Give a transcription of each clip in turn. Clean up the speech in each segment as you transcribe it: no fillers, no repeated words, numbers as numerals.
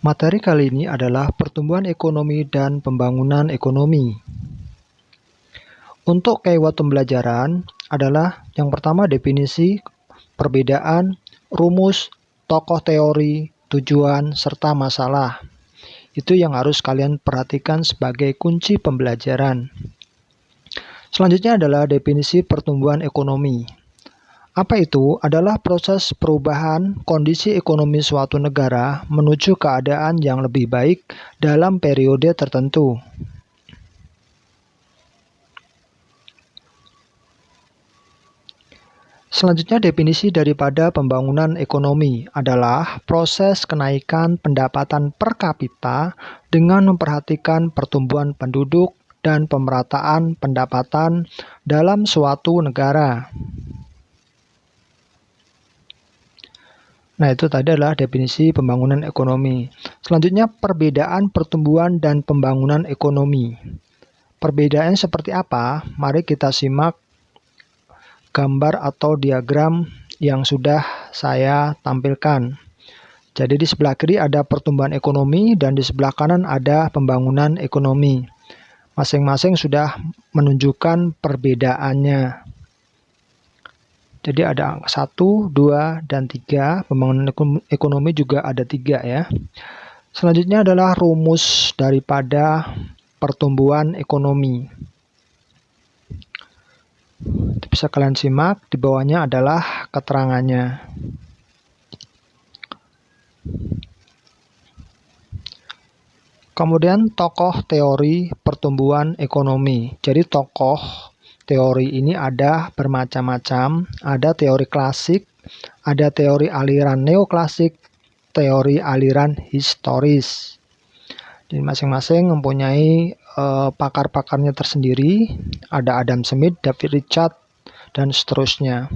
Materi kali ini adalah pertumbuhan ekonomi dan pembangunan ekonomi. Untuk keyword pembelajaran adalah yang pertama definisi, perbedaan, rumus, tokoh teori, tujuan, serta masalah. Itu yang harus kalian perhatikan sebagai kunci pembelajaran. Selanjutnya adalah definisi pertumbuhan ekonomi. Apa itu? Adalah proses perubahan kondisi ekonomi suatu negara menuju keadaan yang lebih baik dalam periode tertentu. Selanjutnya definisi daripada pembangunan ekonomi adalah proses kenaikan pendapatan per kapita dengan memperhatikan pertumbuhan penduduk dan pemerataan pendapatan dalam suatu negara. Nah, itu tadi adalah definisi pembangunan ekonomi. Selanjutnya, perbedaan pertumbuhan dan pembangunan ekonomi. Perbedaannya seperti apa? Mari kita simak gambar atau diagram yang sudah saya tampilkan. Jadi di sebelah kiri ada pertumbuhan ekonomi dan di sebelah kanan ada pembangunan ekonomi. Masing-masing sudah menunjukkan perbedaannya. Jadi ada 1, 2, dan 3. Pembangunan ekonomi juga ada 3 ya. Selanjutnya adalah rumus daripada pertumbuhan ekonomi. Bisa kalian simak, di bawahnya adalah keterangannya. Kemudian tokoh teori pertumbuhan ekonomi. Jadi tokoh teori ini ada bermacam-macam, ada teori klasik, ada teori aliran neoklasik, teori aliran historis. Jadi masing-masing mempunyai pakar-pakarnya tersendiri, ada Adam Smith, David Richard, dan seterusnya.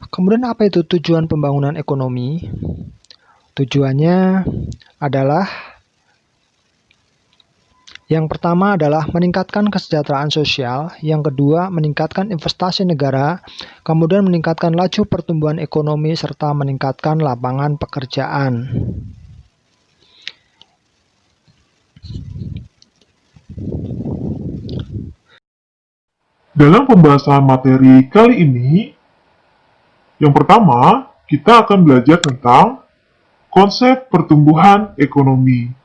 Kemudian apa itu tujuan pembangunan ekonomi? Tujuannya adalah yang pertama adalah meningkatkan kesejahteraan sosial, yang kedua meningkatkan investasi negara, kemudian meningkatkan laju pertumbuhan ekonomi, serta meningkatkan lapangan pekerjaan. Dalam pembahasan materi kali ini, yang pertama kita akan belajar tentang konsep pertumbuhan ekonomi.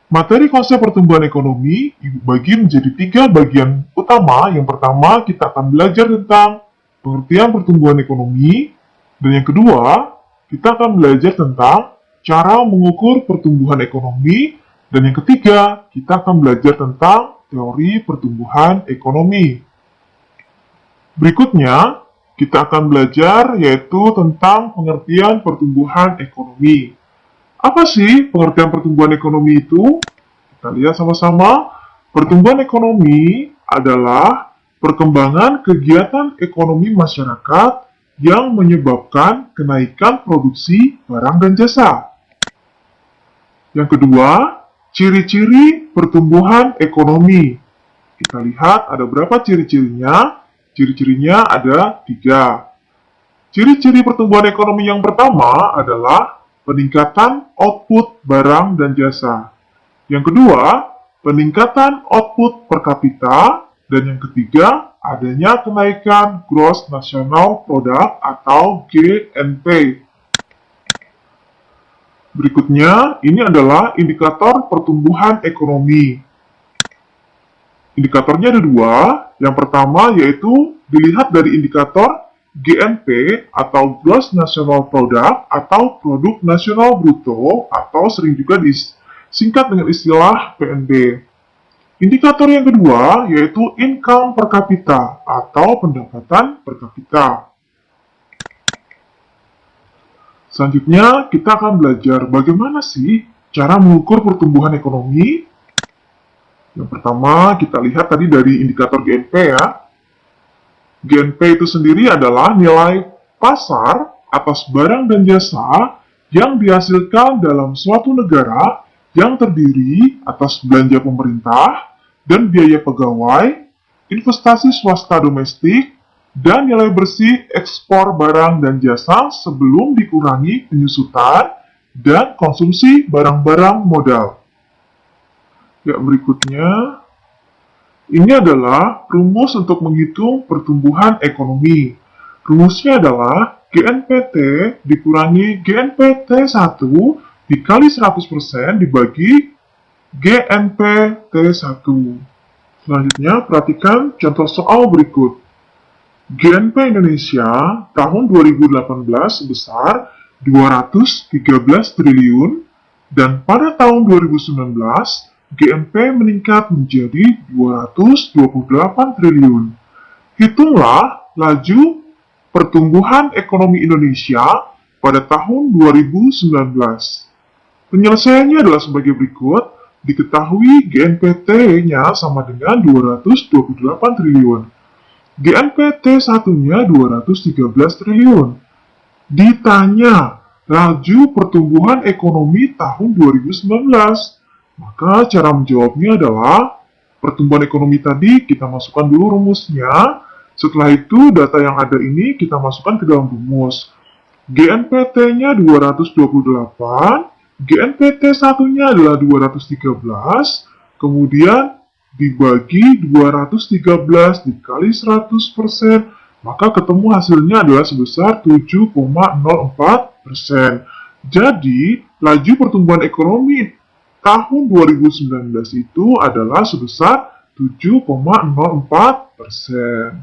Materi konsep pertumbuhan ekonomi dibagi menjadi 3 bagian utama. Yang pertama, kita akan belajar tentang pengertian pertumbuhan ekonomi. Dan yang kedua, kita akan belajar tentang cara mengukur pertumbuhan ekonomi. Dan yang ketiga, kita akan belajar tentang teori pertumbuhan ekonomi. Berikutnya, kita akan belajar yaitu tentang pengertian pertumbuhan ekonomi. Apa sih pengertian pertumbuhan ekonomi itu? Kita lihat sama-sama. Pertumbuhan ekonomi adalah perkembangan kegiatan ekonomi masyarakat yang menyebabkan kenaikan produksi barang dan jasa. Yang kedua, ciri-ciri pertumbuhan ekonomi. Kita lihat ada berapa ciri-cirinya. Ciri-cirinya ada 3. Ciri-ciri pertumbuhan ekonomi yang pertama adalah peningkatan output barang dan jasa. Yang kedua, peningkatan output per kapita. Dan yang ketiga, adanya kenaikan Gross National Product atau GNP. Berikutnya, ini adalah indikator pertumbuhan ekonomi. Indikatornya ada 2. Yang pertama yaitu dilihat dari indikator GNP atau Gross National Product atau Produk Nasional Bruto atau sering juga disingkat dengan istilah PNB. Indikator yang kedua yaitu income per kapita atau pendapatan per kapita. Selanjutnya kita akan belajar bagaimana sih cara mengukur pertumbuhan ekonomi. Yang pertama kita lihat tadi dari indikator GNP ya. GNP itu sendiri adalah nilai pasar atas barang dan jasa yang dihasilkan dalam suatu negara yang terdiri atas belanja pemerintah dan biaya pegawai, investasi swasta domestik, dan nilai bersih ekspor barang dan jasa sebelum dikurangi penyusutan dan konsumsi barang-barang modal. Ya, berikutnya, ini adalah rumus untuk menghitung pertumbuhan ekonomi. Rumusnya adalah GNPT dikurangi GNPT 1 dikali 100% dibagi GNPT 1. Selanjutnya, perhatikan contoh soal berikut. GNP Indonesia tahun 2018 sebesar 213 triliun dan pada tahun 2019 GNP meningkat menjadi 228 triliun. Hitunglah laju pertumbuhan ekonomi Indonesia pada tahun 2019. Penyelesaiannya adalah sebagai berikut. Diketahui GNPT-nya sama dengan 228 triliun. GNPT satunya 213 triliun. Ditanya laju pertumbuhan ekonomi tahun 2019. Maka cara menjawabnya adalah pertumbuhan ekonomi tadi kita masukkan dulu rumusnya. Setelah itu data yang ada ini kita masukkan ke dalam rumus. GNPT-nya 228, GNPT satunya adalah 213, kemudian dibagi 213 dikali 100%, maka ketemu hasilnya adalah sebesar 7,04%. Jadi, laju pertumbuhan ekonomi tahun 2019 itu adalah sebesar 7,04%.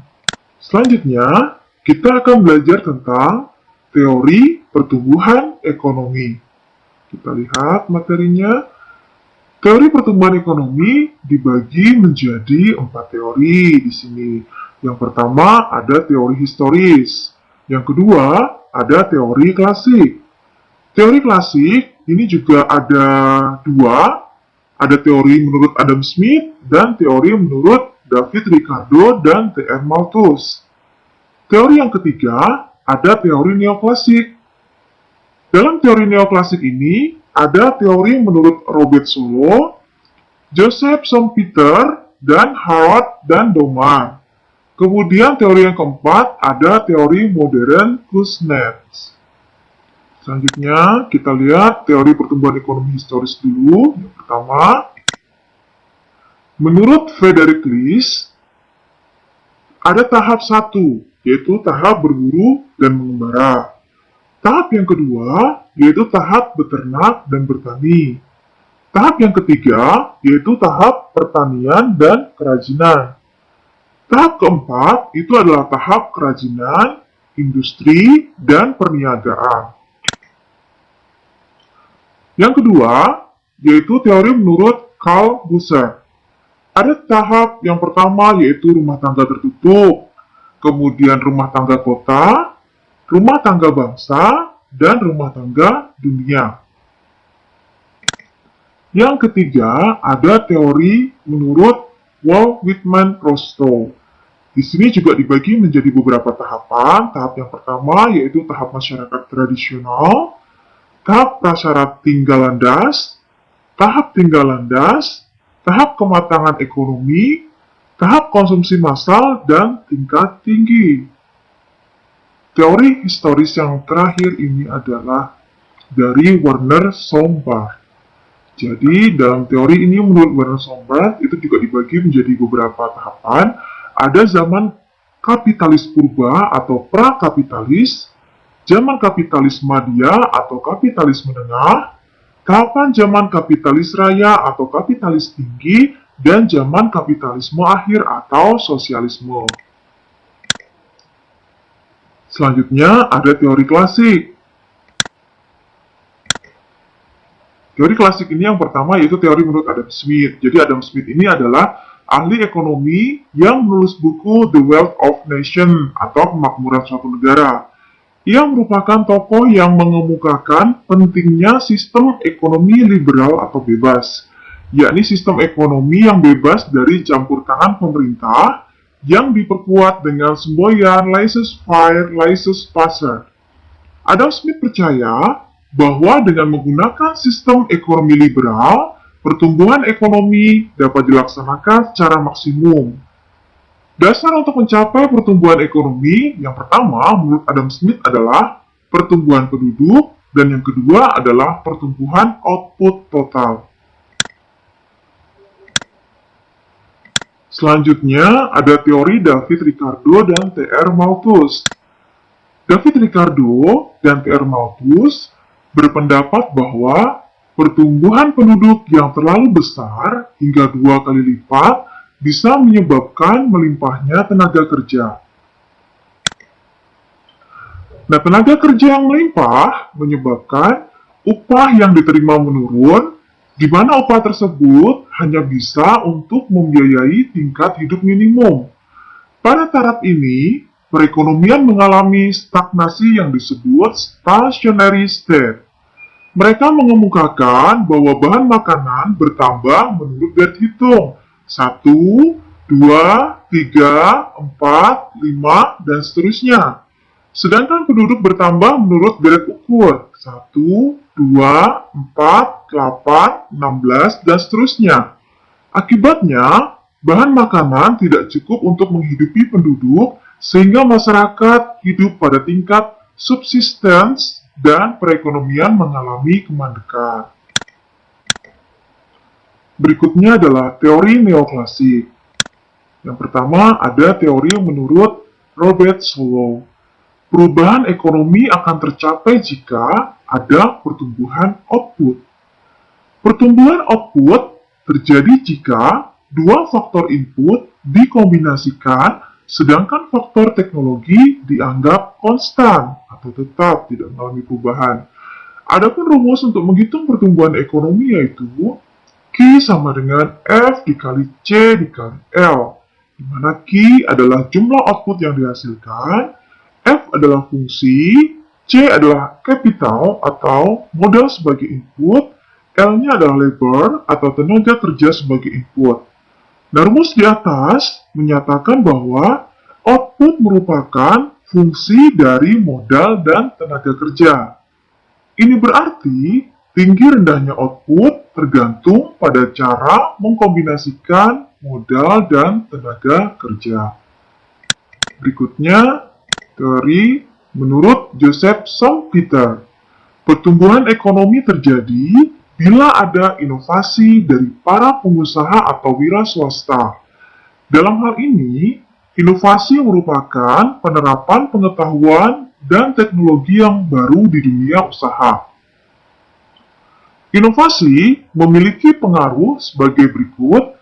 Selanjutnya, kita akan belajar tentang teori pertumbuhan ekonomi. Kita lihat materinya. Teori pertumbuhan ekonomi dibagi menjadi 4 teori di sini. Yang pertama ada teori historis. Yang kedua ada teori klasik. Teori klasik ini juga ada 2. Ada teori menurut Adam Smith dan teori menurut David Ricardo dan T.R. Malthus. Teori yang ketiga ada teori neoklasik. Dalam teori neoklasik ini, ada teori menurut Robert Solow, Joseph Schumpeter, dan Harrod dan Domar. Kemudian teori yang keempat, ada teori modern Kuznets. Selanjutnya, kita lihat teori pertumbuhan ekonomi historis dulu. Yang pertama, menurut Frederick List, ada tahap 1, yaitu tahap berburu dan mengembara. Tahap yang kedua, yaitu tahap beternak dan bertani. Tahap yang ketiga, yaitu tahap pertanian dan kerajinan. Tahap keempat, itu adalah tahap kerajinan, industri, dan perniagaan. Yang kedua, yaitu teori menurut Karl Busser. Ada tahap yang pertama, yaitu rumah tangga tertutup, kemudian rumah tangga kota, rumah tangga bangsa, dan rumah tangga dunia. Yang ketiga, ada teori menurut Walt Whitman Rostow. Di sini juga dibagi menjadi beberapa tahapan. Tahap yang pertama yaitu tahap masyarakat tradisional, tahap prasyarat tinggal landas, tahap tinggal landas, tahap kematangan ekonomi, tahap konsumsi massal, dan tingkat tinggi. Teori historis yang terakhir ini adalah dari Werner Sombart. Jadi, dalam teori ini menurut Werner Sombart itu juga dibagi menjadi beberapa tahapan. Ada zaman kapitalis purba atau pra-kapitalis, zaman kapitalis madya atau kapitalis menengah, tahapan zaman kapitalis raya atau kapitalis tinggi, dan zaman kapitalisme akhir atau sosialisme. Selanjutnya ada teori klasik. Teori klasik ini yang pertama yaitu teori menurut Adam Smith. Jadi Adam Smith ini adalah ahli ekonomi yang menulis buku The Wealth of Nation atau Pemakmuran Suatu Negara. Ia merupakan tokoh yang mengemukakan pentingnya sistem ekonomi liberal atau bebas, yakni sistem ekonomi yang bebas dari campur tangan pemerintah yang diperkuat dengan semboyan laissez-faire, laissez-passer. Adam Smith percaya bahwa dengan menggunakan sistem ekonomi liberal, pertumbuhan ekonomi dapat dilaksanakan secara maksimum. Dasar untuk mencapai pertumbuhan ekonomi yang pertama menurut Adam Smith adalah pertumbuhan penduduk dan yang kedua adalah pertumbuhan output total. Selanjutnya ada teori David Ricardo dan T.R. Malthus. David Ricardo dan T.R. Malthus berpendapat bahwa pertumbuhan penduduk yang terlalu besar hingga 2 kali lipat bisa menyebabkan melimpahnya tenaga kerja. Nah, tenaga kerja yang melimpah menyebabkan upah yang diterima menurun, di mana upah tersebut hanya bisa untuk membiayai tingkat hidup minimum. Pada taraf ini, perekonomian mengalami stagnasi yang disebut stationary state. Mereka mengemukakan bahwa bahan makanan bertambah menurut garis hitung 1, 2, 3, 4, 5, dan seterusnya. Sedangkan penduduk bertambah menurut garis ukur 1, 2, 4, 8, 16, dan seterusnya. Akibatnya, bahan makanan tidak cukup untuk menghidupi penduduk sehingga masyarakat hidup pada tingkat subsistence dan perekonomian mengalami kemandekan. Berikutnya adalah teori neoklasik. Yang pertama ada teori yang menurut Robert Solow. Perubahan ekonomi akan tercapai jika ada pertumbuhan output. Pertumbuhan output terjadi jika dua faktor input dikombinasikan, sedangkan faktor teknologi dianggap konstan atau tetap tidak mengalami perubahan. Adapun rumus untuk menghitung pertumbuhan ekonomi yaitu Q sama dengan F dikali C dikali L, di mana Q adalah jumlah output yang dihasilkan, F adalah fungsi, C adalah capital atau modal sebagai input, L-nya adalah labor atau tenaga kerja sebagai input. Nah, rumus di atas menyatakan bahwa output merupakan fungsi dari modal dan tenaga kerja. Ini berarti tinggi rendahnya output tergantung pada cara mengkombinasikan modal dan tenaga kerja. Berikutnya, teori menurut Joseph Schumpeter. Pertumbuhan ekonomi terjadi bila ada inovasi dari para pengusaha atau wira swasta. Dalam hal ini, inovasi merupakan penerapan pengetahuan dan teknologi yang baru di dunia usaha. Inovasi memiliki pengaruh sebagai berikut.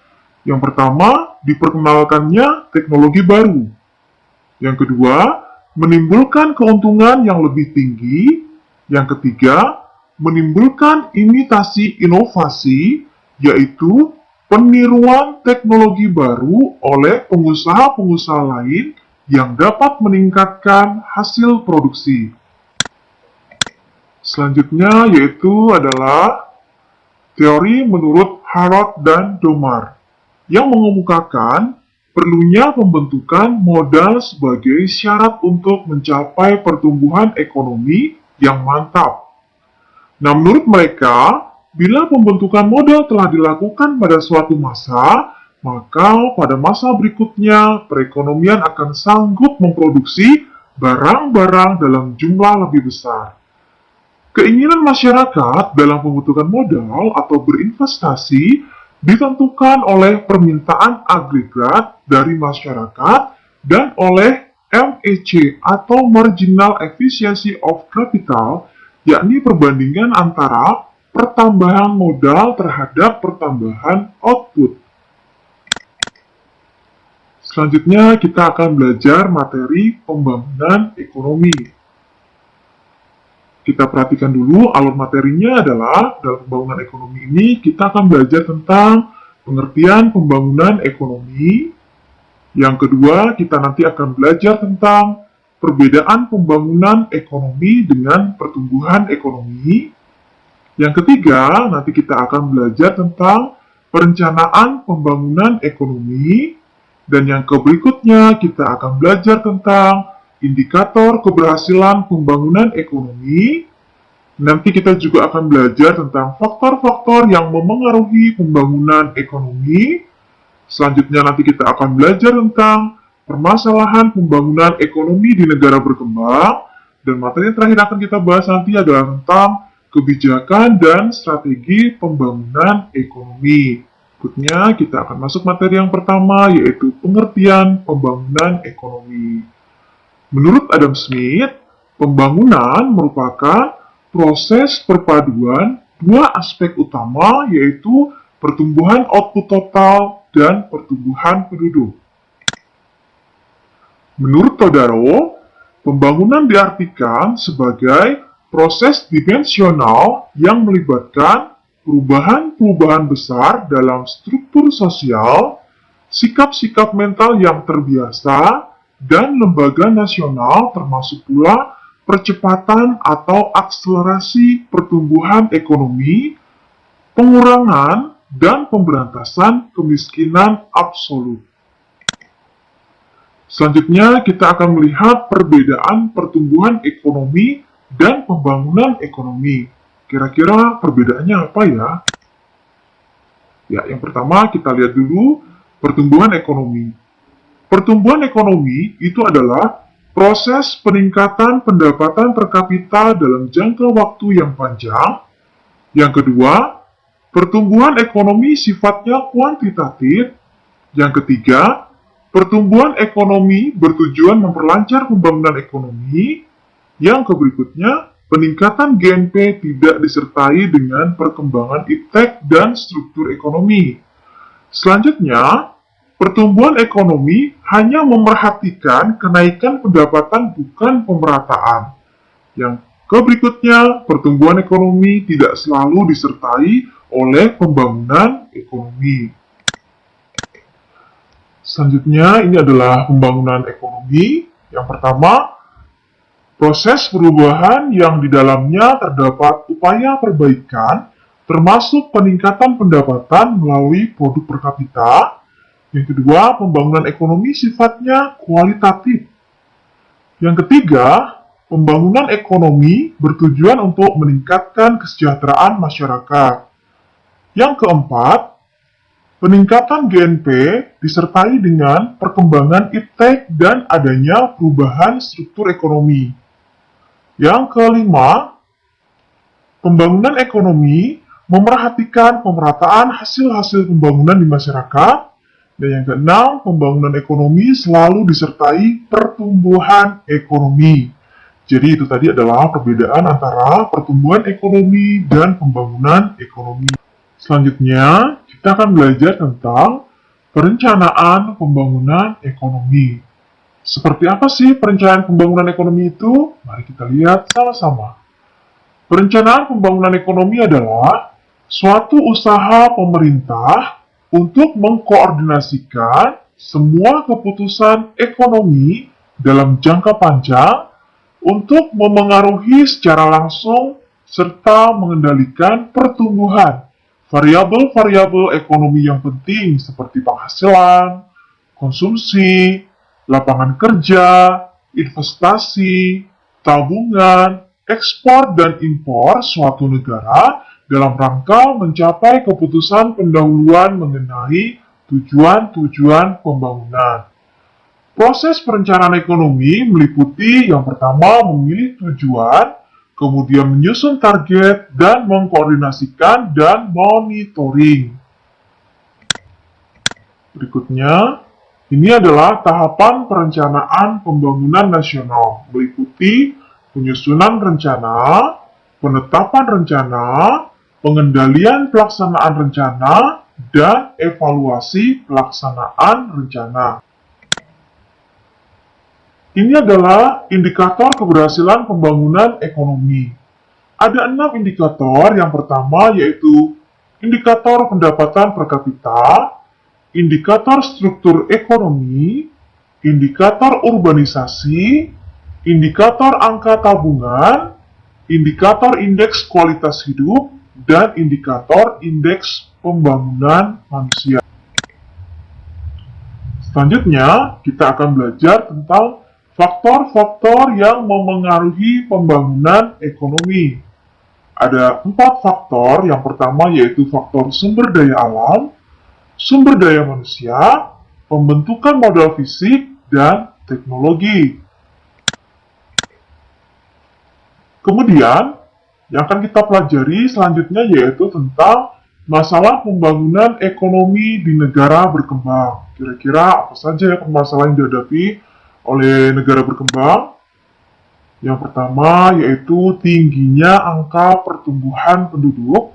Yang pertama, diperkenalkannya teknologi baru. Yang kedua, menimbulkan keuntungan yang lebih tinggi. Yang ketiga, menimbulkan imitasi inovasi, yaitu peniruan teknologi baru oleh pengusaha-pengusaha lain yang dapat meningkatkan hasil produksi. Selanjutnya yaitu adalah teori menurut Harrod dan Domar yang mengemukakan perlunya pembentukan modal sebagai syarat untuk mencapai pertumbuhan ekonomi yang mantap. Nah, menurut mereka, bila pembentukan modal telah dilakukan pada suatu masa, maka pada masa berikutnya perekonomian akan sanggup memproduksi barang-barang dalam jumlah lebih besar. Keinginan masyarakat dalam pembentukan modal atau berinvestasi ditentukan oleh permintaan agregat dari masyarakat dan oleh MEC atau Marginal Efficiency of Capital, yakni perbandingan antara pertambahan modal terhadap pertambahan output. Selanjutnya kita akan belajar materi pembangunan ekonomi. Kita perhatikan dulu alur materinya adalah dalam pembangunan ekonomi ini kita akan belajar tentang pengertian pembangunan ekonomi. Yang kedua, kita nanti akan belajar tentang perbedaan pembangunan ekonomi dengan pertumbuhan ekonomi. Yang ketiga, nanti kita akan belajar tentang perencanaan pembangunan ekonomi. Dan yang berikutnya, kita akan belajar tentang indikator keberhasilan pembangunan ekonomi. Nanti kita juga akan belajar tentang faktor-faktor yang memengaruhi pembangunan ekonomi. Selanjutnya nanti kita akan belajar tentang permasalahan pembangunan ekonomi di negara berkembang. Dan materi yang terakhir akan kita bahas nanti adalah tentang kebijakan dan strategi pembangunan ekonomi. Berikutnya kita akan masuk materi yang pertama, yaitu pengertian pembangunan ekonomi. Menurut Adam Smith, pembangunan merupakan proses perpaduan dua aspek utama, yaitu pertumbuhan output total dan pertumbuhan penduduk. Menurut Todaro, pembangunan diartikan sebagai proses dimensional yang melibatkan perubahan-perubahan besar dalam struktur sosial, sikap-sikap mental yang terbiasa, dan lembaga nasional termasuk pula percepatan atau akselerasi pertumbuhan ekonomi, pengurangan, dan pemberantasan kemiskinan absolut. Selanjutnya, kita akan melihat perbedaan pertumbuhan ekonomi dan pembangunan ekonomi. Kira-kira perbedaannya apa ya? Ya, yang pertama kita lihat dulu pertumbuhan ekonomi. Pertumbuhan ekonomi itu adalah proses peningkatan pendapatan per kapita dalam jangka waktu yang panjang. Yang kedua, pertumbuhan ekonomi sifatnya kuantitatif. Yang ketiga, pertumbuhan ekonomi bertujuan memperlancar pembangunan ekonomi. Yang berikutnya, peningkatan GNP tidak disertai dengan perkembangan iptek dan struktur ekonomi. Selanjutnya, pertumbuhan ekonomi hanya memerhatikan kenaikan pendapatan bukan pemerataan. Yang berikutnya, pertumbuhan ekonomi tidak selalu disertai oleh pembangunan ekonomi. Selanjutnya, ini adalah pembangunan ekonomi. Yang pertama, proses perubahan yang di dalamnya terdapat upaya perbaikan, termasuk peningkatan pendapatan melalui produk per kapita. Yang kedua, pembangunan ekonomi sifatnya kualitatif. Yang ketiga, pembangunan ekonomi bertujuan untuk meningkatkan kesejahteraan masyarakat. Yang keempat, peningkatan GNP disertai dengan perkembangan iptek dan adanya perubahan struktur ekonomi. Yang kelima, pembangunan ekonomi memerhatikan pemerataan hasil-hasil pembangunan di masyarakat. Dan yang keenam, pembangunan ekonomi selalu disertai pertumbuhan ekonomi. Jadi itu tadi adalah perbedaan antara pertumbuhan ekonomi dan pembangunan ekonomi. Selanjutnya, kita akan belajar tentang perencanaan pembangunan ekonomi. Seperti apa sih perencanaan pembangunan ekonomi itu? Mari kita lihat sama-sama. Perencanaan pembangunan ekonomi adalah suatu usaha pemerintah untuk mengkoordinasikan semua keputusan ekonomi dalam jangka panjang untuk memengaruhi secara langsung serta mengendalikan pertumbuhan variabel-variabel ekonomi yang penting seperti penghasilan, konsumsi, lapangan kerja, investasi, tabungan, ekspor dan impor suatu negara dalam rangka mencapai keputusan pendahuluan mengenai tujuan-tujuan pembangunan. Proses perencanaan ekonomi meliputi yang pertama memilih tujuan, kemudian menyusun target, dan mengkoordinasikan dan monitoring. Berikutnya, ini adalah tahapan perencanaan pembangunan nasional, meliputi penyusunan rencana, penetapan rencana, pengendalian pelaksanaan rencana, dan evaluasi pelaksanaan rencana. Ini adalah indikator keberhasilan pembangunan ekonomi. Ada 6 indikator. Yang pertama yaitu indikator pendapatan per kapita, indikator struktur ekonomi, indikator urbanisasi, indikator angka tabungan, indikator indeks kualitas hidup, dan indikator indeks pembangunan manusia. Selanjutnya, kita akan belajar tentang faktor-faktor yang memengaruhi pembangunan ekonomi. Ada 4 faktor. Yang pertama yaitu faktor sumber daya alam, sumber daya manusia, pembentukan modal fisik, dan teknologi. Kemudian, yang akan kita pelajari selanjutnya yaitu tentang masalah pembangunan ekonomi di negara berkembang. Kira-kira apa saja ya permasalahan yang dihadapi oleh negara berkembang? Yang pertama yaitu tingginya angka pertumbuhan penduduk.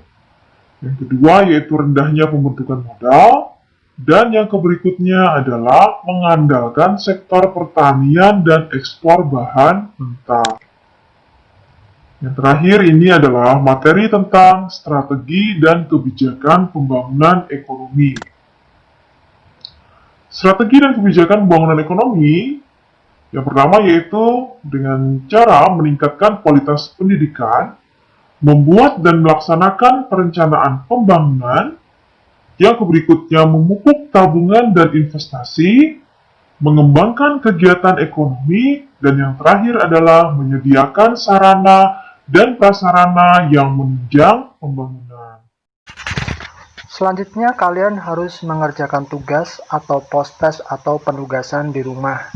Yang kedua yaitu rendahnya pembentukan modal. Dan yang berikutnya adalah mengandalkan sektor pertanian dan ekspor bahan mentah. Yang terakhir ini adalah materi tentang strategi dan kebijakan pembangunan ekonomi. Strategi dan kebijakan pembangunan ekonomi yang pertama yaitu dengan cara meningkatkan kualitas pendidikan, membuat dan melaksanakan perencanaan pembangunan, yang berikutnya memupuk tabungan dan investasi, mengembangkan kegiatan ekonomi, dan yang terakhir adalah menyediakan sarana dan prasarana yang menunjang pembangunan. Selanjutnya kalian harus mengerjakan tugas atau post-test atau penugasan di rumah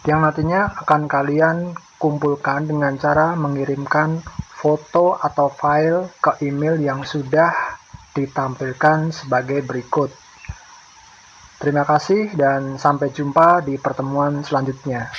yang nantinya akan kalian kumpulkan dengan cara mengirimkan foto atau file ke email yang sudah ditampilkan sebagai berikut. Terima kasih dan sampai jumpa di pertemuan selanjutnya.